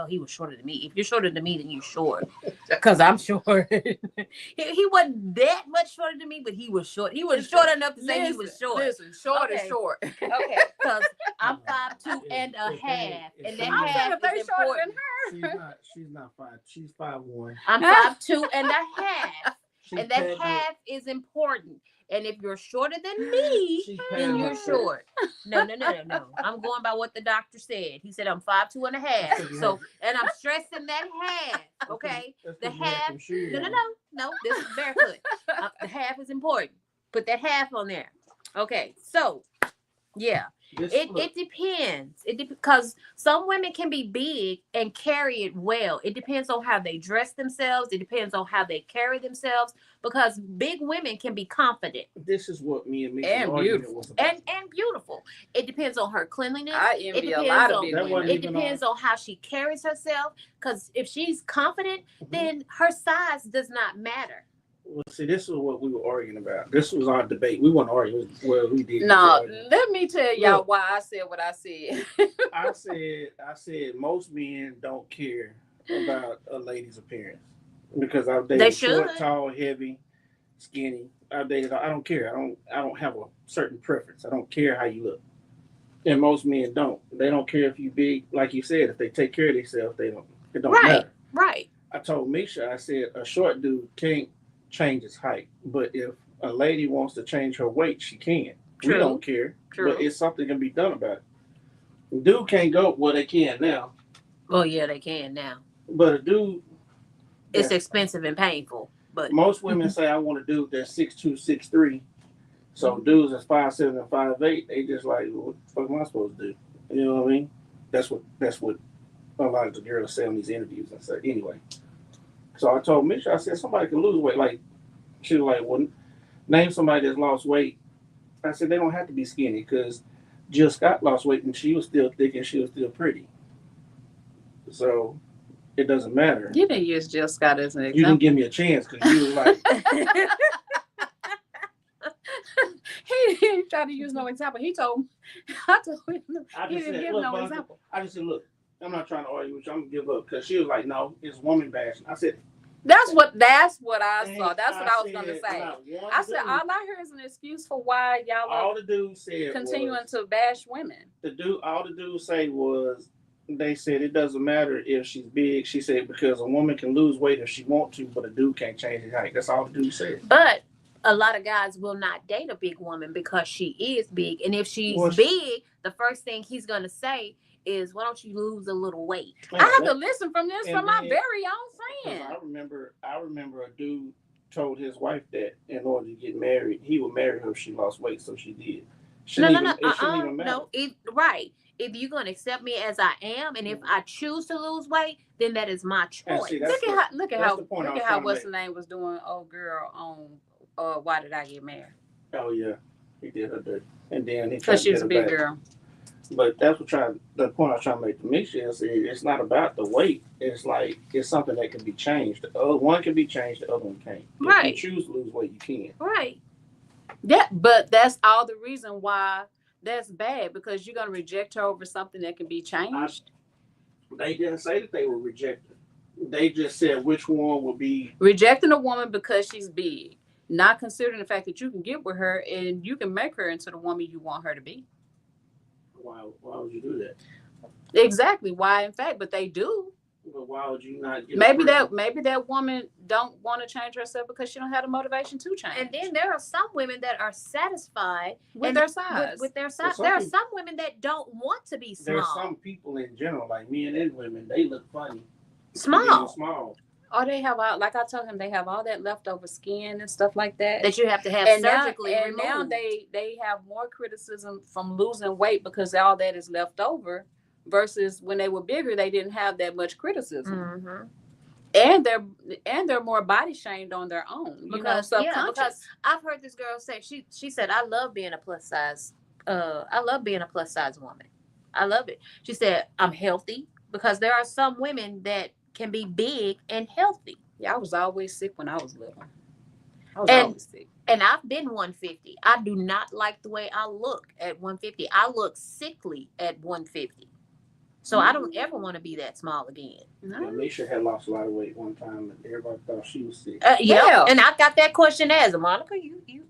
he was shorter than me. If you're shorter than me, then you're short. Because I'm short. he wasn't that much shorter than me, but he was short. He was short enough to say he was short. Listen, short is Okay. short. Okay, because I'm 5'2" and a half, and that I'm half if they're is shorter important. than her. She's not 5. She's 5'1". I'm 5'2" and a half, She's and that padding half is important. And if you're shorter than me, She's then padding you're her short. No. I'm going by what the doctor said. He said I'm 5'2" and a half. So, and I'm stressing that half. Okay, the half. No. This is barefoot. The half is important. Put that half on there. Okay, so yeah. It depends. Because some women can be big and carry it well. It depends on how they dress themselves. It depends on how they carry themselves. Because big women can be confident. This is what me and Mickey And argument was about. And beautiful. It depends on her cleanliness. I envy a lot of big women. It depends on how she carries herself. Because if she's confident, then her size does not matter. Well, see, this is what we were arguing about. This was our debate. We weren't arguing. Well, we did. No, let me tell y'all why I said what I said. I said most men don't care about a lady's appearance because I've dated short, tall, heavy, skinny. I don't care. I don't have a certain preference. I don't care how you look. And most men don't. They don't care if you big, like you said. If they take care of themselves, it don't matter. Right. I told Misha, I said a short dude can't change his height, but if a lady wants to change her weight, she can. True. We don't care. True. But it's something can be done about it. Dude can't go. Well, they can now. Oh yeah, they can now. But a dude, it's expensive and painful. But most women say I want a dude that's 6'2", 6'3". So dudes that's 5'7" and 5'8", they just like, well, what the fuck am I supposed to do? You know what I mean? That's what a lot of the girls say on these interviews and say. Anyway. So I told Misha, I said, somebody can lose weight. Like, she was like, well, name somebody that's lost weight. I said, they don't have to be skinny because Jill Scott lost weight and she was still thick and she was still pretty. So it doesn't matter. You didn't use Jill Scott as an example. You didn't give me a chance because you was like. He didn't try to use no example. I told him he didn't give no example. I just said, look, I'm not trying to argue with you. I'm going to give up because she was like, no, it's woman bashing. I said, That's what I saw. That's what I was going to say. I said, all I hear is an excuse for why y'all all the dudes said continuing to bash women. All the dudes say was, they said it doesn't matter if she's big. She said because a woman can lose weight if she wants to, but a dude can't change his height. That's all the dude said. But a lot of guys will not date a big woman because she is big. And if she's big, the first thing he's going to say is, why don't you lose a little weight? I have to listen from my very own friend. I remember a dude told his wife that in order to get married, he would marry her if she lost weight, so she did. No. Right. If you're going to accept me as I am, and if I choose to lose weight, then that is my choice. See, look at how what's the name was doing, old girl on Why Did I Get Married? Oh yeah, he did her dirty, and then he because she was a big girl. But that's the point I was trying to make to Misha is it's not about the weight. It's like it's something that can be changed. The other one can be changed, the other one can't. Right. If you choose to lose weight, you can. Right. Yeah, but that's all the reason why that's bad, because you're gonna reject her over something that can be changed. They didn't say that they were rejected. They just said which one would be rejecting a woman because she's big, not considering the fact that you can get with her and you can make her into the woman you want her to be. Why would you do that? Exactly. Why, in fact, but they do. But why would you not get maybe that woman don't want to change herself because she don't have the motivation to change. And then there are some women that are satisfied with their size. With their size. There are some women that don't want to be small. There are some people in general, like men and women, they look funny. Small. Or they have all, like I told him, they have all that leftover skin and stuff like that. That you have to have And surgically now, removed. now they have more criticism from losing weight because all that is left over, versus when they were bigger, they didn't have that much criticism. Mm-hmm. And they're more body shamed on their own, because I've heard this girl say she said, I love being a plus size woman. I love it. She said, I'm healthy, because there are some women that can be big and healthy. Yeah, I was always sick when I was little. I was always sick. And I've been 150. I do not like the way I look at 150. I look sickly at 150. So I don't ever want to be that small again. Yeah, Misha had lost a lot of weight one time, and everybody thought she was sick. Yeah, and I got that question as Monica,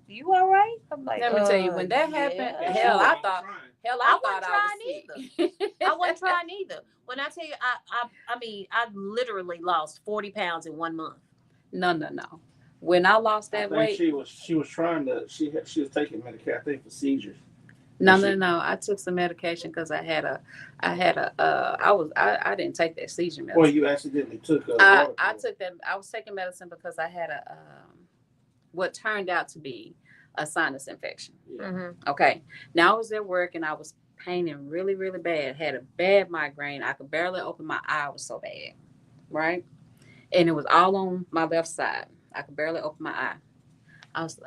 you all right? I'm like, let me tell you, when that happened, hell, I thought I was sick. I wasn't trying either. When I tell you, I mean, I literally lost 40 pounds in 1 month. No. When I lost that weight, she was trying to. She was taking medication, I think, for seizures. No. I took some medication because I didn't take that seizure medicine. Well, you accidentally took I took that. I was taking medicine because I had what turned out to be a sinus infection. Yeah. Mm-hmm. Okay. Now I was at work and I was paining really, really bad. Had a bad migraine. I could barely open my eye. It was so bad. Right. And it was all on my left side. I could barely open my eye.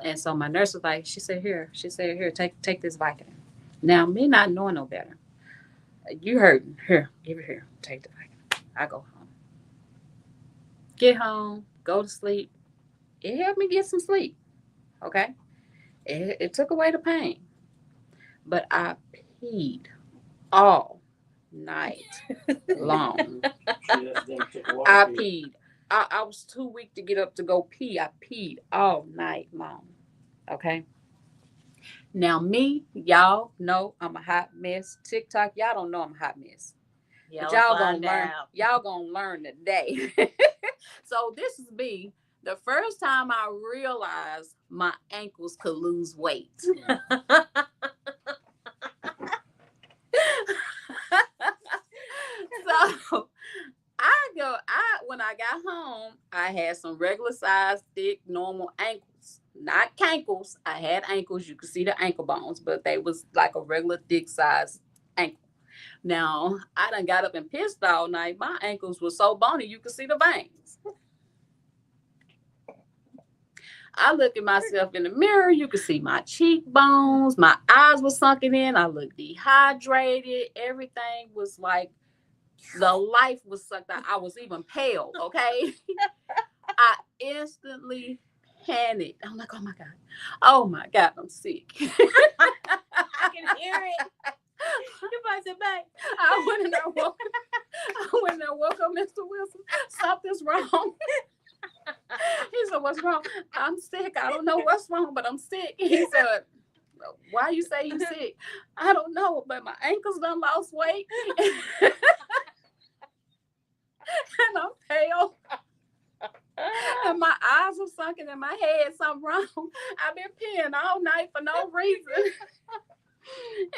And so my nurse was like, she said, here, take this Vicodin. Now, me not knowing no better, you heard, here, give it here, take the Vicodin. I go home. Get home, go to sleep. It helped me get some sleep, okay? It took away the pain. But I peed all night long. I peed. I was too weak to get up to go pee. I peed all night long, okay? Now me, y'all know I'm a hot mess. TikTok, y'all don't know I'm a hot mess. But y'all gonna learn. Y'all gonna learn today. So this is me. The first time I realized my ankles could lose weight. So when I got home, I had some regular size, thick, normal ankles. Not cankles. I had ankles. You could see the ankle bones, but they was like a regular thick size ankle. Now, I done got up and pissed all night. My ankles were so bony, you could see the veins. I look at myself in the mirror. You could see my cheekbones. My eyes were sunken in. I looked dehydrated. Everything was like the life was sucked out. I was even pale, okay? I instantly panicked. I'm like, oh my God, I'm sick. I can hear it. You might say, babe. I went and I woke up, Mr. Wilson. Something's wrong. He said, what's wrong? I'm sick. I don't know what's wrong, but I'm sick. He said, why you say you sick? I don't know, but my ankles done lost weight. And I'm pale. And my eyes are sunken in my head. Something wrong. I've been peeing all night for no reason.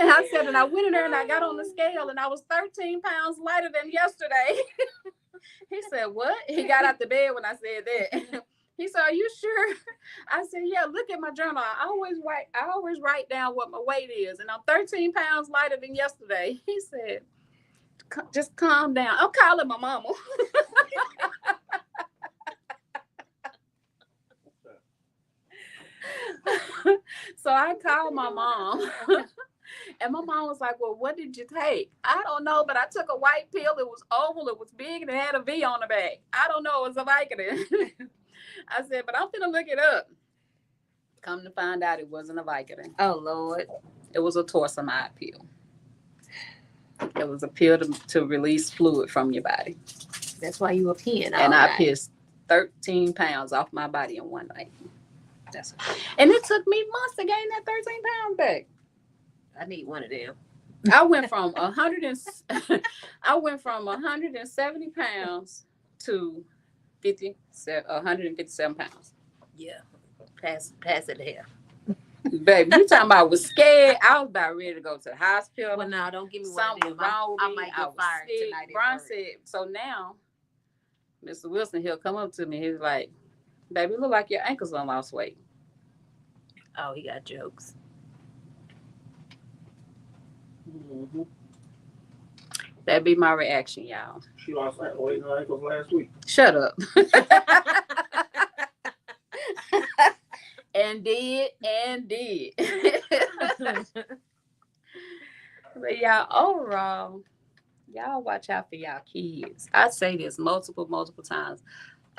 And I said, and I went in there and I got on the scale and I was 13 pounds lighter than yesterday. He said, what? He got out the bed when I said that. He said, are you sure? I said, yeah, look at my journal. I always write down what my weight is. And I'm 13 pounds lighter than yesterday. He said, just calm down. I'm calling my mama. So I called my mom. And my mom was like, well, what did you take? I don't know, but I took a white pill. It was oval. It was big, and it had a V on the back. I don't know. It was a Vicodin. I said, but I'm finna look it up. Come to find out it wasn't a Vicodin. Oh, Lord. It was a torsemide pill. It was a pill to release fluid from your body. That's why you were peeing all And night. I pissed 13 pounds off my body in one night. And it took me months to gain that 13 pounds back. I need one of them. I went from 170 pounds to 157 pounds. Yeah. Pass it here. Baby, you talking about I was scared. I was about ready to go to the hospital. Well, no, don't give me something one of them. wrong with I me. might get fired sick. tonight. Brian said, so now Mr. Wilson, he'll come up to me. He's like, "Baby, look like your ankles done lost weight." Oh, he got jokes. Mm-hmm. That'd be my reaction, y'all. She lost weight in her ankles last week. Shut up. and did. But y'all, overall, y'all watch out for y'all kids. I say this multiple times.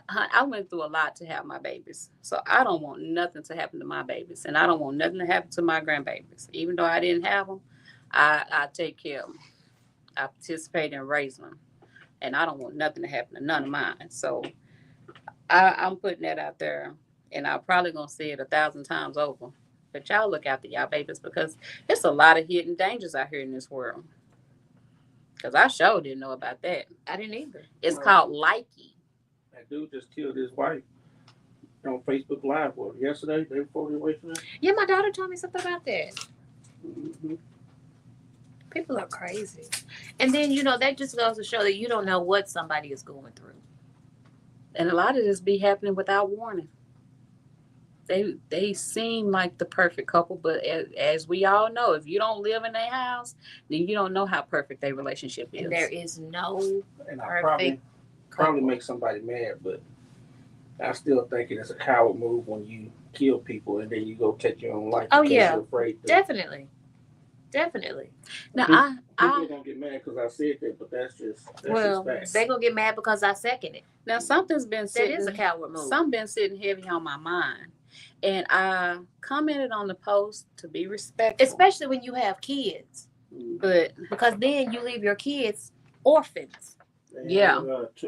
I went through a lot to have my babies. So I don't want nothing to happen to my babies. And I don't want nothing to happen to my grandbabies. Even though I didn't have them, I take care of them. I participate in raising them. And I don't want nothing to happen to none of mine. So I'm putting that out there. And I'm probably going to say it 1,000 times over. But y'all look after y'all babies because it's a lot of hidden dangers out here in this world. Because I sure didn't know about that. I didn't either. It's called likey. That dude just killed his wife on Facebook Live yesterday, day before they away from him. Yeah, my daughter told me something about that. Mm-hmm. People are crazy. And then, that just goes to show that you don't know what somebody is going through. And a lot of this be happening without warning. They seem like the perfect couple, but as we all know, if you don't live in their house, then you don't know how perfect their relationship is. And there is no And I perfect probably make somebody mad, but I still think it's a coward move when you kill people and then you go take your own life. Oh, because yeah. you're afraid to. Definitely. Now, people are gonna get mad because I said that, but that's just facts. They're gonna get mad because I second it. Now something's been sitting. That is a coward move. Something been sitting heavy on my mind, and I commented on the post to be respectful, especially when you have kids. But because then you leave your kids orphans. Yeah,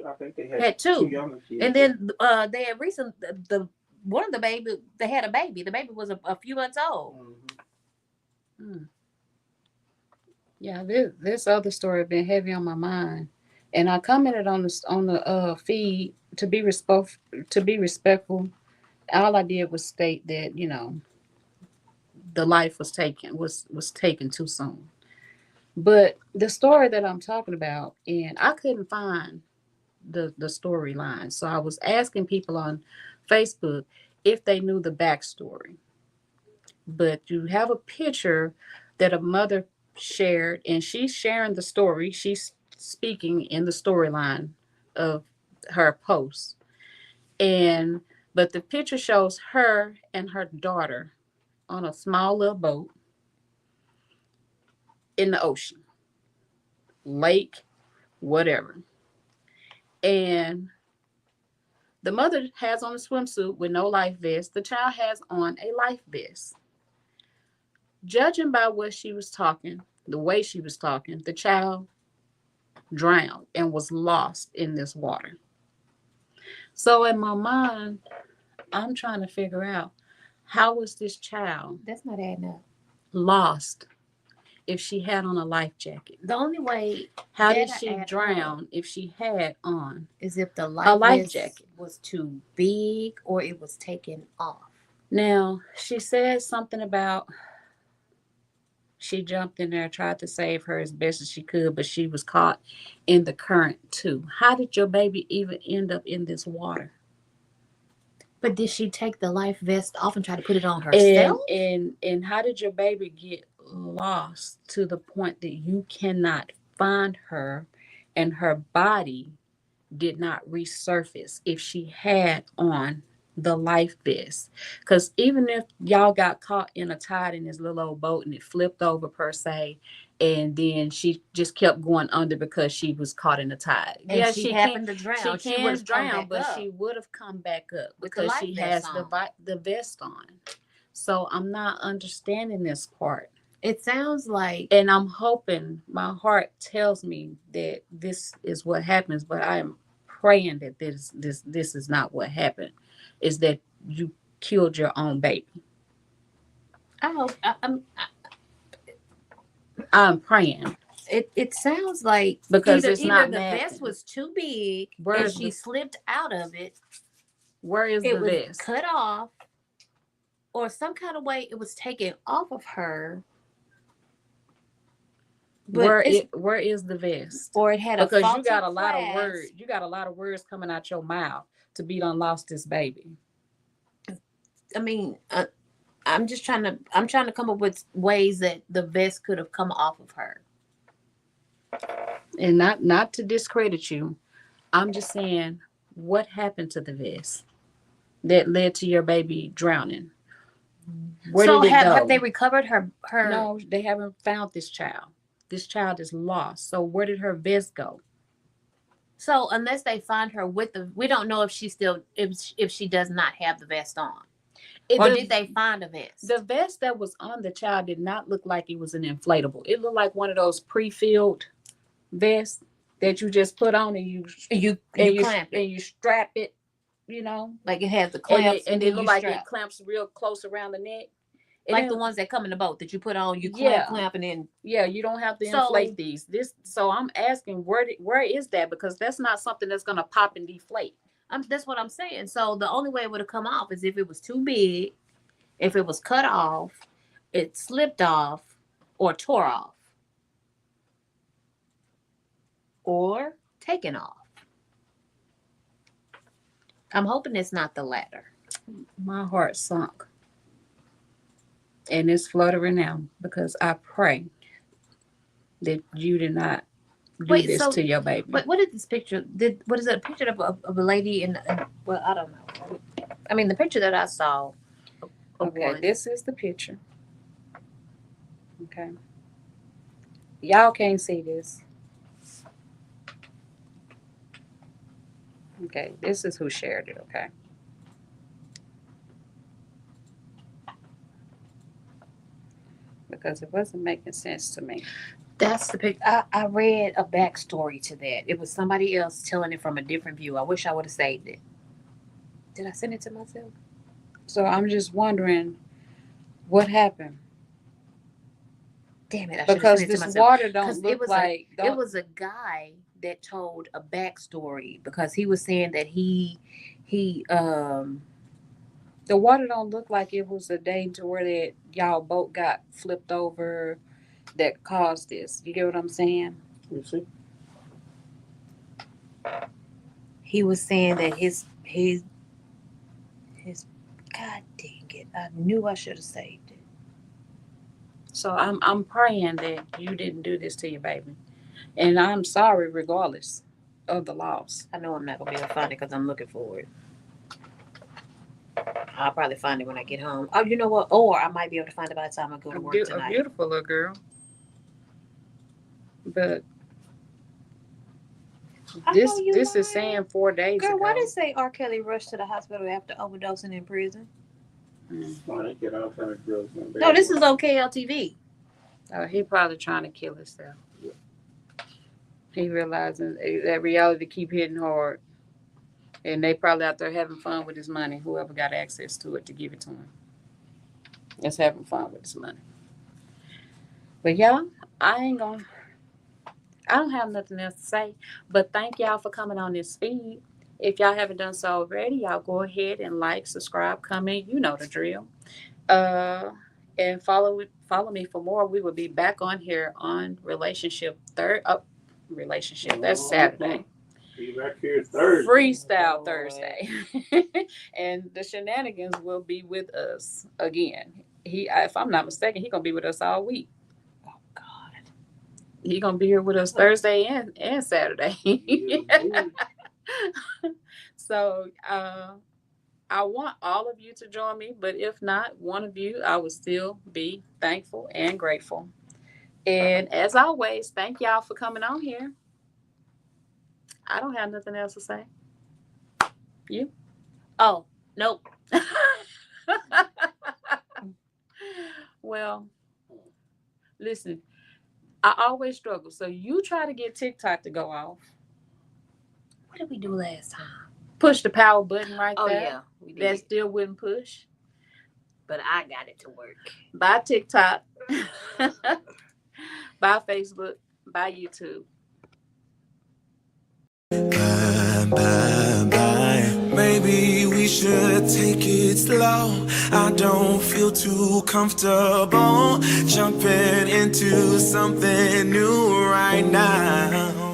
I think they had two younger kids. And then they had recently one of the baby. They had a baby. The baby was a few months old. Mm-hmm. Yeah, this other story been heavy on my mind, and I commented on the feed to be respectful. All I did was state that the life was taken too soon. But the story that I'm talking about, and I couldn't find the storyline, so I was asking people on Facebook if they knew the backstory. But you have a picture that a mother shared, and she's sharing the story. She's speaking in the storyline of her post. But the picture shows her and her daughter on a small little boat in the ocean, lake, whatever. And the mother has on a swimsuit with no life vest. The child has on a life vest. Judging by what she was talking, the way she was talking, the child drowned and was lost in this water. So in my mind, I'm trying to figure out, how was this child That's not adding up. lost if she had on a life jacket? The only way How did she drown if she had on is if the life jacket was too big or it was taken off. Now, she said something about she jumped in there, tried to save her as best as she could, but she was caught in the current too. How did your baby even end up in this water? But did she take the life vest off and try to put it on herself? And how did your baby get lost to the point that you cannot find her and her body did not resurface if she had on the life vest? Because even if y'all got caught in a tide in this little old boat and it flipped over per se, and then she just kept going under because she was caught in the tide. And yeah, she happened to drown. She can drown, but she would have come back up because she has the vest on. So I'm not understanding this part. It sounds like, and I'm hoping, my heart tells me that this is what happens, but I am praying that this is not what happened. Is that you killed your own baby? I hope. I'm praying. It sounds like because either the vest was too big and she slipped out of it. Where is the vest? It was cut off, or some kind of way it was taken off of her. But where is the vest? or it had a Because faulty you got a lot of clasp. words. You got a lot of words coming out your mouth to be done lost this baby. I mean, I'm trying to come up with ways that the vest could have come off of her. And not to discredit you, I'm just saying, what happened to the vest that led to your baby drowning? Where So did it go? have they recovered her? No, they haven't found this child. This child is lost. So where did her vest go? So unless they find her with we don't know if she still if she does not have the vest on, or did they find a vest? The vest that was on the child did not look like it was an inflatable. It looked like one of those pre-filled vests that you just put on and you clamp it and you strap it. You know, like it has the clamps, and it looked like it clamps real close around the neck. Like the ones that come in the boat that you put on, you clamp and then you don't have to inflate these. So I'm asking where is that, because that's not something that's gonna pop and deflate. That's what I'm saying. So the only way it would have come off is if it was too big, if it was cut off, it slipped off, or tore off, or taken off. I'm hoping it's not the latter. My heart sunk. And it's fluttering now because I pray that you did not do this to your baby. But what is this picture? What is it? A picture of a lady in? Well, I don't know. I mean, the picture that I saw. Okay, this is the picture. Okay, y'all can't see this. Okay, this is who shared it. Okay. Because it wasn't making sense to me. That's the picture. I read a backstory to that. It was somebody else telling it from a different view. I wish I would have saved it. Did I send it to myself? So I'm just wondering what happened. Damn it! Because this water don't look like. It was a guy that told a backstory, because he was saying that he the water don't look like it was a day to where that y'all boat got flipped over that caused this. You get what I'm saying? You see? He was saying that his God dang it! I knew I should have saved it. So I'm praying that you didn't do this to your baby, and I'm sorry regardless of the loss. I know I'm not gonna be able to find it because I'm looking for it. I'll probably find it when I get home. Oh, you know what? Or I might be able to find it by the time I go to work tonight. A beautiful little girl. But this is saying 4 days ago. Girl, why did it say R. Kelly rushed to the hospital after overdosing in prison? Oh, they get all kind of drugs. No, this is on KLTV. He probably trying to kill himself. He realizing that reality keep hitting hard. And they probably out there having fun with his money. Whoever got access to it to give it to him. Just having fun with his money. But y'all, I don't have nothing else to say. But thank y'all for coming on this feed. If y'all haven't done so already, y'all go ahead and like, subscribe, comment. You know the drill. And follow me for more. We will be back on here on Relationship. That's Saturday. Be back here Thursday. Freestyle Thursday. And the shenanigans will be with us again. If I'm not mistaken, he's gonna be with us all week. Oh God. He's gonna be here with us Thursday and Saturday. So I want all of you to join me, but if not one of you, I would still be thankful and grateful. And as always, thank y'all for coming on here. I don't have nothing else to say. You? Oh, nope. Well, listen, I always struggle. So you try to get TikTok to go off. What did we do last time? Push the power button right there. Oh, yeah. We did. That still wouldn't push. But I got it to work. Bye, TikTok. Bye, Facebook. Bye, YouTube. Bye, bye, bye. Maybe we we should take it slow. I don't feel too comfortable jumping into something new right now.